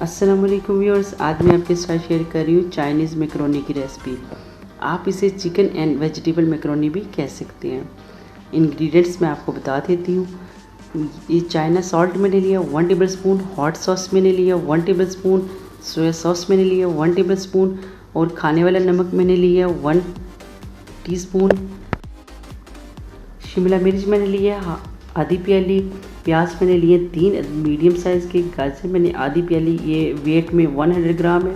अस्सलाम वालेकुम व्यूअर्स, आज मैं आपके साथ शेयर कर रही हूँ चाइनीज़ मैकरोनी की रेसिपी। आप इसे चिकन एंड वेजिटेबल मैकरोनी भी कह सकते हैं। इंग्रेडिएंट्स मैं आपको बता देती हूँ। ये चाइना सॉल्ट मैंने लिया 1 टेबल स्पून, हॉट सॉस मैंने लिया 1 टेबल स्पून, सोया सॉस मैंने लिया 1 टेबल स्पून और खाने वाला नमक मैंने लिया 1 टीस्पून। शिमला मिर्च मैंने लिया आधी प्याली, प्याज मैंने लिए 3 मीडियम साइज़ के, गाजर मैंने आधी प्याली, ये वेट में 100 ग्राम है।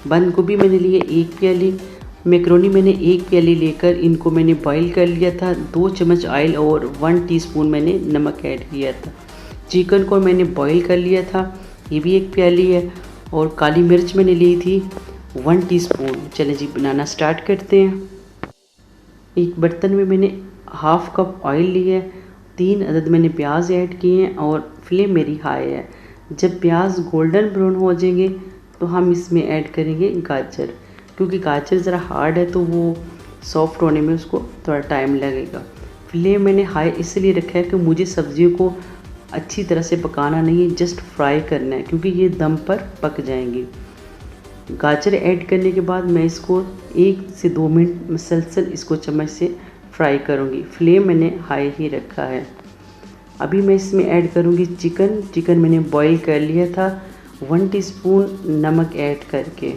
बंद गोभी मैंने लिए 1 प्याली। मैकरोनी मैंने 1 प्याली लेकर इनको मैंने बॉईल कर लिया था। 2 चम्मच ऑयल और 1 टीस्पून मैंने नमक ऐड किया था। चिकन को मैंने बॉईल कर लिया था, ये भी 1 प्याली है। और काली मिर्च मैंने ली थी 1 टीस्पून। चलें जी, बनाना स्टार्ट करते हैं। एक बर्तन में मैंने हाफ़ कप ऑयल लिया है, 3 अदद मैंने प्याज ऐड किए हैं और फ्लेम मेरी हाई है। जब प्याज गोल्डन ब्राउन हो जाएंगे तो हम इसमें ऐड करेंगे गाजर, क्योंकि गाजर ज़रा हार्ड है तो वो सॉफ्ट होने में उसको थोड़ा टाइम लगेगा। फ्लेम मैंने हाई इसलिए रखा है कि मुझे सब्जियों को अच्छी तरह से पकाना नहीं है, जस्ट फ्राई करना है, क्योंकि ये दम पर पक जाएंगी। गाजर ऐड करने के बाद मैं इसको 1 से 2 मिनट मुसलसल इसको चम्मच से फ्राई करूँगी। फ्लेम मैंने हाई ही रखा है। अभी मैं इसमें ऐड करूँगी चिकन मैंने बॉईल कर लिया था 1 टीस्पून नमक ऐड करके।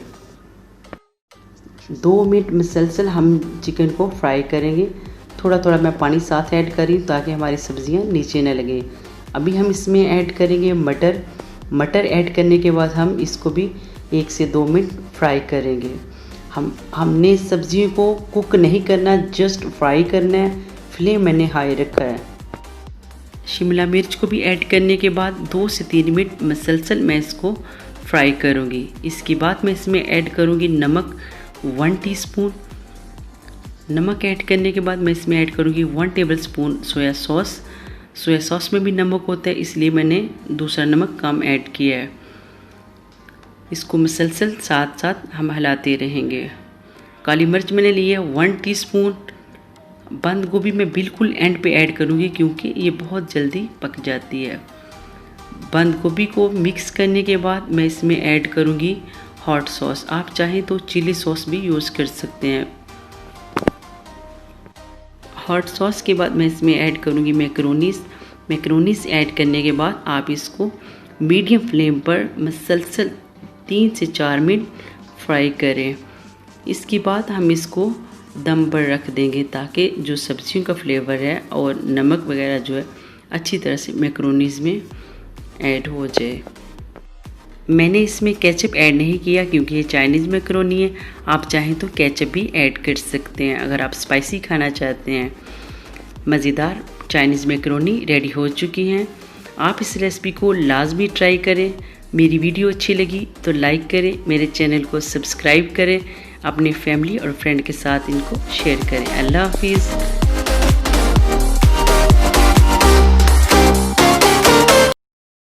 2 मिनट मुसलसल हम चिकन को फ्राई करेंगे। थोड़ा थोड़ा मैं पानी साथ ऐड कर रही हूँ ताकि हमारी सब्जियाँ नीचे न लगें। अभी हम इसमें ऐड करेंगे मटर ऐड करने के बाद हम इसको भी 1 से 2 मिनट फ्राई करेंगे। हमने सब्जियों को कुक नहीं करना, जस्ट फ्राई करना है। फ्लेम मैंने हाई रखा है। शिमला मिर्च को भी ऐड करने के बाद 2 से 3 मिनट मुसलसल मैं इसको फ्राई करूँगी। इसके बाद मैं इसमें ऐड करूँगी नमक 1 टीस्पून। नमक ऐड करने के बाद मैं इसमें ऐड करूँगी 1 टेबल स्पून सोया सॉस में भी नमक होता है, इसलिए मैंने दूसरा नमक कम ऐड किया है। इसको मुसलसल साथ साथ हम हिलाते रहेंगे। काली मिर्च मैंने ली है 1 टीस्पून। बंद गोभी मैं बिल्कुल एंड पे ऐड करूँगी क्योंकि ये बहुत जल्दी पक जाती है। बंद गोभी को मिक्स करने के बाद मैं इसमें ऐड करूँगी हॉट सॉस। आप चाहें तो चिली सॉस भी यूज़ कर सकते हैं। हॉट सॉस के बाद मैं इसमें ऐड करूँगी मैकरोनीस ऐड करने के बाद आप इसको मीडियम फ्लेम पर मुसलसल 3 से 4 मिनट फ्राई करें। इसके बाद हम इसको दम पर रख देंगे ताकि जो सब्जियों का फ्लेवर है और नमक वगैरह जो है अच्छी तरह से मैकरोनीज़ में ऐड हो जाए। मैंने इसमें केचप ऐड नहीं किया क्योंकि ये चाइनीज़ मैकरोनी है। आप चाहें तो केचप भी ऐड कर सकते हैं अगर आप स्पाइसी खाना चाहते हैं। मज़ेदार चाइनीज़ मैकरोनी रेडी हो चुकी हैं। आप इस रेसिपी को लाजमी ट्राई करें। मेरी वीडियो अच्छी लगी तो लाइक करें, मेरे चैनल को सब्सक्राइब करें, अपने फैमिली और फ्रेंड के साथ इनको शेयर करें। अल्लाह हाफिज़।